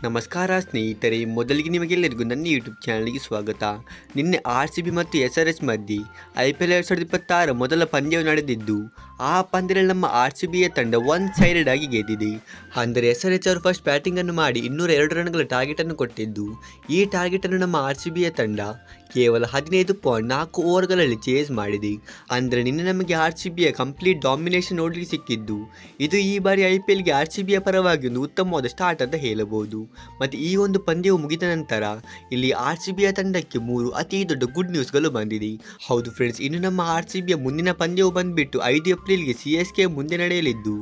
ನಮಸ್ಕಾರ ಸ್ನೇಹಿತರೆ, ಮೊದಲಿಗೆ ನಿಮಗೆಲ್ಲರಿಗೂ ನನ್ನ ಯೂಟ್ಯೂಬ್ ಚಾನಲ್ಗೆ ಸ್ವಾಗತ. ನಿನ್ನೆ RCB ಮತ್ತು SRH ಮಧ್ಯೆ IPL 2026 ಮೊದಲ ಪಂದ್ಯವು ನಡೆದಿದ್ದು, ಆ ಪಂದ್ಯದಲ್ಲಿ ನಮ್ಮ RCBಯ ತಂಡ ಒನ್ ಸೈಡೆಡ್ ಆಗಿ ಗೆದ್ದಿದೆ. ಅಂದರೆ SRH ಅವರು ಫಸ್ಟ್ ಬ್ಯಾಟಿಂಗನ್ನು ಮಾಡಿ 202 ರನ್ಗಳ ಟಾರ್ಗೆಟನ್ನು ಕೊಟ್ಟಿದ್ದು, ಈ ಟಾರ್ಗೆಟನ್ನು ನಮ್ಮ RCBಯ ತಂಡ ಕೇವಲ 15.4 ಓವರ್ಗಳಲ್ಲಿ ಚೇಸ್ ಮಾಡಿದೆ. ಅಂದರೆ ನಿನ್ನೆ ನಮಗೆ RCBಯ ಕಂಪ್ಲೀಟ್ ಡಾಮಿನೇಷನ್ ನೋಡಲಿಕ್ಕೆ ಸಿಕ್ಕಿದ್ದು, ಇದು ಈ ಬಾರಿ IPLಗೆ RCBಯ ಪರವಾಗಿ ಒಂದು ಉತ್ತಮವಾದ ಸ್ಟಾರ್ಟ್ ಅಂತ ಹೇಳಬಹುದು. ಮತ್ತು ಈ ಒಂದು ಪಂದ್ಯವು ಮುಗಿದ ನಂತರ ಇಲ್ಲಿ RCBಯ ತಂಡಕ್ಕೆ 3 ಅತಿ ದೊಡ್ಡ ಗುಡ್ ನ್ಯೂಸ್ಗಳು ಬಂದಿದೆ. ಹೌದು ಫ್ರೆಂಡ್ಸ್, ಇನ್ನು ನಮ್ಮ RCBಯ ಮುಂದಿನ ಪಂದ್ಯವು ಬಂದ್ಬಿಟ್ಟು 5 ಏಪ್ರಿಲ್ಗೆ CSK ಮುಂದೆ ನಡೆಯಲಿದ್ದು,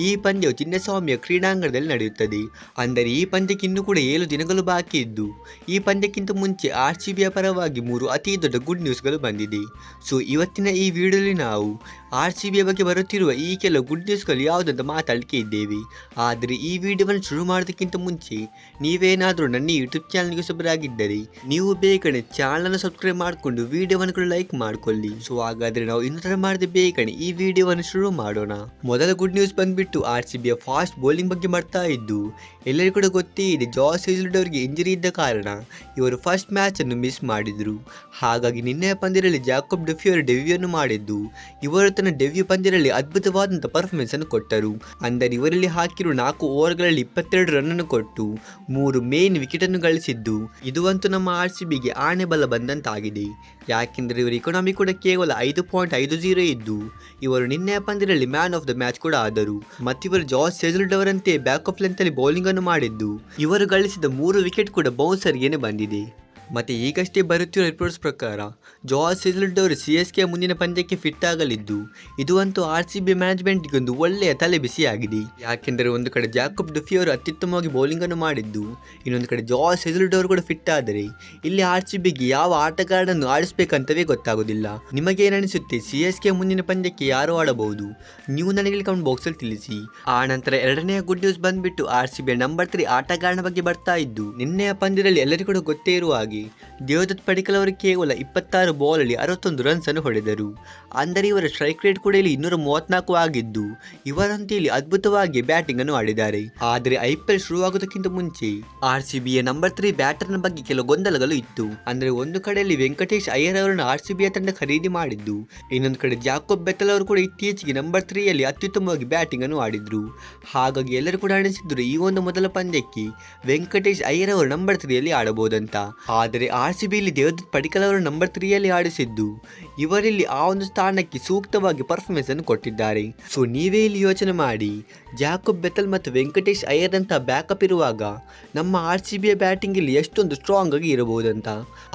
ಈ ಪಂದ್ಯವು ಚಿನ್ನಸ್ವಾಮಿಯ ಕ್ರೀಡಾಂಗಣದಲ್ಲಿ ನಡೆಯುತ್ತದೆ. ಅಂದರೆ ಈ ಪಂದ್ಯಕ್ಕೆ ಇನ್ನೂ ಕೂಡ 7 ದಿನಗಳು ಬಾಕಿ ಇದ್ದು, ಈ ಪಂದ್ಯಕ್ಕಿಂತ ಮುಂಚೆ RCBಯ ಪರವಾಗಿ 3 ಅತಿ ದೊಡ್ಡ ಗುಡ್ ನ್ಯೂಸ್ಗಳು ಬಂದಿದೆ. ಸೊ ಇವತ್ತಿನ ಈ ವಿಡಿಯೋದಲ್ಲಿ ನಾವು RCBಯ ಬಗ್ಗೆ ಬರುತ್ತಿರುವ ಈ ಕೆಲವು ಗುಡ್ ನ್ಯೂಸ್ಗಳು ಯಾವುದಂತ ಮಾತಾಡಲಿಕ್ಕೆ ಇದ್ದೇವೆ. ಆದರೆ ಈ ವಿಡಿಯೋವನ್ನು ಶುರು ಮಾಡೋದಕ್ಕಿಂತ ಮುಂಚೆ ನೀವೇನಾದರೂ ನನ್ನ ಯೂಟ್ಯೂಬ್ ಚಾನಲ್ಗೆ ಹೊಸಬರಾಗಿದ್ದರೆ ನೀವು ಬೇಗನೆ ಚಾನಲನ್ನು ಸಬ್ಸ್ಕ್ರೈಬ್ ಮಾಡಿಕೊಂಡು ವಿಡಿಯೋವನ್ನು ಕೂಡ ಲೈಕ್ ಮಾಡಿಕೊಳ್ಳಿ. ಸೊ ಹಾಗಾದರೆ ನಾವು ಇನ್ನೂ ಮಾಡದೆ ಬೇಗನೆ ಈ ವಿಡಿಯೋವನ್ನು ಶುರು ಮಾಡೋಣ. ಮೊದಲ ಗುಡ್ ನ್ಯೂಸ್ ಬಂದ್ಬಿಟ್ಟು RCBಯ ಫಾಸ್ಟ್ ಬೌಲಿಂಗ್ ಬಗ್ಗೆ ಮಾಡ್ತಾ ಇದ್ದು, ಎಲ್ಲರಿಗೂ ಕೂಡ ಗೊತ್ತೇ ಇದೆ, ಜಾಸ್ ಹೇಜಲ್ವುಡ್ ಅವರಿಗೆ ಇಂಜರಿ ಇದ್ದ ಕಾರಣ ಇವರು ಫಸ್ಟ್ ಮ್ಯಾಚ್ ಅನ್ನು ಮಿಸ್ ಮಾಡಿದ್ರು. ಹಾಗಾಗಿ ನಿನ್ನೆಯ ಪಂದ್ಯದಲ್ಲಿ ಜಾಕೋಬ್ ಡೆಫ್ಯೂರ್ ಡೆಬ್ಯೂವನ್ನು ಮಾಡಿದ್ದು, ಇವರು ತನ್ನ ಡೆಬ್ಯೂ ಪಂದ್ಯದಲ್ಲಿ ಅದ್ಭುತವಾದಂಥ ಪರ್ಫಾರ್ಮೆನ್ಸ್ ಅನ್ನು ಕೊಟ್ಟರು. ಅಂದರೆ ಇವರಲ್ಲಿ ಹಾಕಿರುವ 4 ಓವರ್ಗಳಲ್ಲಿ 22 ರನ್ ಅನ್ನು ಕೊಟ್ಟು 3 ಮೇನ್ ವಿಕೆಟ್ ಅನ್ನು ಗಳಿಸಿದ್ದು, ಇದು ಅಂತೂ ನಮ್ಮ RCBಗೆ ಆಣೆ ಬಲ ಬಂದಂತಾಗಿದೆ. ಯಾಕೆಂದರೆ ಇವರ ಇಕಾನಮಿ ಕೂಡ ಕೇವಲ 5.50 ಇದ್ದು, ಇವರು ನಿನ್ನೆಯ ಪಂದ್ಯದಲ್ಲಿ ಮ್ಯಾನ್ ಆಫ್ ದ ಮ್ಯಾಚ್ ಕೂಡ ಆದರು. ಮತ್ತು ಇವರು ಜಾಸ್ ಹೇಜಲ್ವುಡ್ ಅವರಂತೆ ಬ್ಯಾಕ್ ಆಫ್ ಲೆಂತ್ ಅಲ್ಲಿ ಬೌಲಿಂಗ್ ಅನ್ನು ಮಾಡಿದ್ದು, ಇವರು ಗಳಿಸಿದ 3 ವಿಕೆಟ್ ಕೂಡ ಬೌನ್ಸರ್ಗೇನೆ ಬಂದಿದೆ. ಮತ್ತು ಈಗಷ್ಟೇ ಬರುತ್ತಿರೋ ರಿಪೋರ್ಟ್ಸ್ ಪ್ರಕಾರ ಜಾಸ್ ಹೇಜಲ್ವುಡ್ ಅವರು CSK ಮುಂದಿನ ಪಂದ್ಯಕ್ಕೆ ಫಿಟ್ ಆಗಲಿದ್ದು, ಇದು ಅಂತೂ RCB ಮ್ಯಾನೇಜ್ಮೆಂಟ್ಗೆ ಒಂದು ಒಳ್ಳೆಯ ತಲೆ ಬಿಸಿಯಾಗಿದೆ. ಯಾಕೆಂದರೆ ಒಂದು ಕಡೆ ಜಾಕೋಬ್ ಡೆಫ್ಯೂರ್ ಅವರು ಅತ್ಯುತ್ತಮವಾಗಿ ಬೌಲಿಂಗನ್ನು ಮಾಡಿದ್ದು, ಇನ್ನೊಂದು ಕಡೆ ಜಾಸ್ ಹೇಜಲ್ವುಡ್ ಅವರು ಕೂಡ ಫಿಟ್ ಆದರೆ ಇಲ್ಲಿ RCBಗೆ ಯಾವ ಆಟಗಾರನನ್ನು ಆಡಿಸ್ಬೇಕಂತವೇ ಗೊತ್ತಾಗೋದಿಲ್ಲ. ನಿಮಗೇನಿಸುತ್ತೆ, CSK ಮುಂದಿನ ಪಂದ್ಯಕ್ಕೆ ಯಾರು ಆಡಬಹುದು? ನೀವು ನನಗೆ ಕಮೆಂಟ್ ಬಾಕ್ಸಲ್ಲಿ ತಿಳಿಸಿ. ಆ ನಂತರ ಎರಡನೆಯ ಗುಡ್ ನ್ಯೂಸ್ ಬಂದ್ಬಿಟ್ಟು RCBಯ ನಂಬರ್ 3 ಆಟಗಾರನ ಬಗ್ಗೆ ಬರ್ತಾ ಇದ್ದು, ನಿನ್ನೆಯ ಪಂದ್ಯದಲ್ಲಿ ಎಲ್ಲರಿಗೂ ಕೂಡ ಗೊತ್ತೇ ಇರುವ ಹಾಗೆ ದೇವದತ್ ಪಡಿಕ್ಕಲ್ ಅವರು ಕೇವಲ 26 ಬಾಲಲ್ಲಿ 61 ರನ್ಸ್ ಅನ್ನು ಹೊಡೆದರು. ಅಂದರೆ ಇವರ ಸ್ಟ್ರೈಕ್ ರೇಟ್ ಕೂಡ ಇಲ್ಲಿ 234 ಆಗಿದ್ದು, ಇವರಂತೆ ಇಲ್ಲಿ ಅದ್ಭುತವಾಗಿ ಬ್ಯಾಟಿಂಗ್ ಅನ್ನು ಆಡಿದ್ದಾರೆ. ಆದರೆ IPL ಶುರುವಾಗುವುದಕ್ಕಿಂತ ಮುಂಚೆ RCBಯ ನಂಬರ್ 3 ಬ್ಯಾಟರ್ನ ಬಗ್ಗೆ ಕೆಲವು ಗೊಂದಲಗಳು ಇತ್ತು. ಅಂದರೆ ಒಂದು ಕಡೆಯಲ್ಲಿ ವೆಂಕಟೇಶ್ ಅಯ್ಯರ್ ಅವರನ್ನು RCBಯ ತಂಡ ಖರೀದಿ ಮಾಡಿದ್ದು, ಇನ್ನೊಂದು ಕಡೆ ಜಾಕೋಬ್ ಬೆಥೆಲ್ ಅವರು ಕೂಡ ಇತ್ತೀಚೆಗೆ ನಂಬರ್ 3ಯಲ್ಲಿ ಅತ್ಯುತ್ತಮವಾಗಿ ಬ್ಯಾಟಿಂಗ್ ಅನ್ನು ಆಡಿದ್ರು. ಹಾಗಾಗಿ ಎಲ್ಲರೂ ಕೂಡ ಅನಿಸಿದ್ರು ಈ ಒಂದು ಮೊದಲ ಪಂದ್ಯಕ್ಕೆ ವೆಂಕಟೇಶ್ ಅಯ್ಯರ್ ಅವರು ನಂಬರ್ 3ಯಲ್ಲಿ ಆಡಬಹುದಂತ. ಆದರೆ RCB ಇಲ್ಲಿ ದೇವದತ್ ಪಡಿಕ್ಕಲ್ ಅವರು ನಂಬರ್ 3ಯಲ್ಲಿ ಆಡಿಸಿದ್ದು, ಇವರಲ್ಲಿ ಆ ಒಂದು ಸ್ಥಾನಕ್ಕೆ ಸೂಕ್ತವಾಗಿ ಪರ್ಫಾರ್ಮೆನ್ಸ್ ಅನ್ನು ಕೊಟ್ಟಿದ್ದಾರೆ. ಸೊ ನೀವೇ ಇಲ್ಲಿ ಯೋಚನೆ ಮಾಡಿ, ಜಾಕೋಬ್ ಬೆಥೆಲ್ ಮತ್ತು ವೆಂಕಟೇಶ್ ಅಯ್ಯರ್ ಅಂತ ಬ್ಯಾಕಪ್ ಇರುವಾಗ ನಮ್ಮ RCBಯ ಬ್ಯಾಟಿಂಗ್ ಇಲ್ಲಿ ಎಷ್ಟೊಂದು ಸ್ಟ್ರಾಂಗ್ ಆಗಿ ಇರಬಹುದಂತ.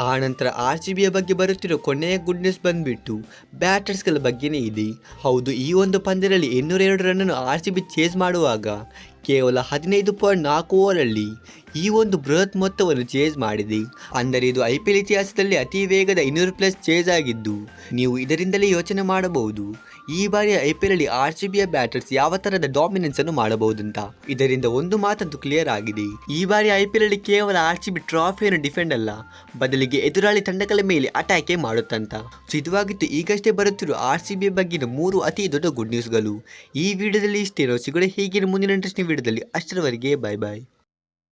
ಆ ನಂತರ RCBಯ ಬಗ್ಗೆ ಬರುತ್ತಿರೋ ಕೊನೆಯ ಗುಡ್ ನ್ಯೂಸ್ ಬಂದ್ಬಿಟ್ಟು ಬ್ಯಾಟರ್ಸ್ಗಳ ಬಗ್ಗೆನೇ ಇದೆ. ಹೌದು, ಈ ಒಂದು ಪಂದ್ಯದಲ್ಲಿ 202 ರನ್ ಅನ್ನು RCB ಚೇಸ್ ಮಾಡುವಾಗ ಕೇವಲ 15.4 ಓವರಲ್ಲಿ ಈ ಒಂದು ಬೃಹತ್ ಮೊತ್ತವನ್ನು ಚೇಸ್ ಮಾಡಿದೆ. ಅಂದರೆ ಇದು IPL ಇತಿಹಾಸದಲ್ಲಿ ಅತಿ ವೇಗದ 200+ ಚೇಸ್ ಆಗಿದ್ದು, ನೀವು ಇದರಿಂದಲೇ ಯೋಚನೆ ಮಾಡಬಹುದು ಈ ಬಾರಿಯ IPL ಅಲ್ಲಿ RCBಯ ಬ್ಯಾಟರ್ಸ್ ಯಾವ ತರಹದ ಡಾಮಿನೆನ್ಸ್ ಅನ್ನು ಮಾಡಬಹುದಂತ. ಇದರಿಂದ ಒಂದು ಮಾತಂತೂ ಕ್ಲಿಯರ್ ಆಗಿದೆ, ಈ ಬಾರಿ IPL ಅಲ್ಲಿ ಕೇವಲ RCB ಟ್ರಾಫಿಯನ್ನು ಡಿಫೆಂಡ್ ಅಲ್ಲ, ಬದಲಿಗೆ ಎದುರಾಳಿ ತಂಡಗಳ ಮೇಲೆ ಅಟ್ಯಾಕೇ ಮಾಡುತ್ತಂತ. ಸೊ ಇದುವಾಗಿತ್ತು ಈಗಷ್ಟೇ ಬರುತ್ತಿರುವ RCB ಬಗ್ಗಿನ 3 ಅತಿ ದೊಡ್ಡ ಗುಡ್ ನ್ಯೂಸ್ಗಳು. ಈ ವಿಡಿಯೋದಲ್ಲಿ ಇಷ್ಟೇ. ನಾವು ಸಿಗೋಣ ಹೀಗೆ ಮುಂದಿನ ಇಂಟ್ರೆಸ್ಟಿಂಗ್ ವಿಡಿಯೋದಲ್ಲಿ. ಅಷ್ಟರವರೆಗೆ ಬೈ ಬಾಯ್.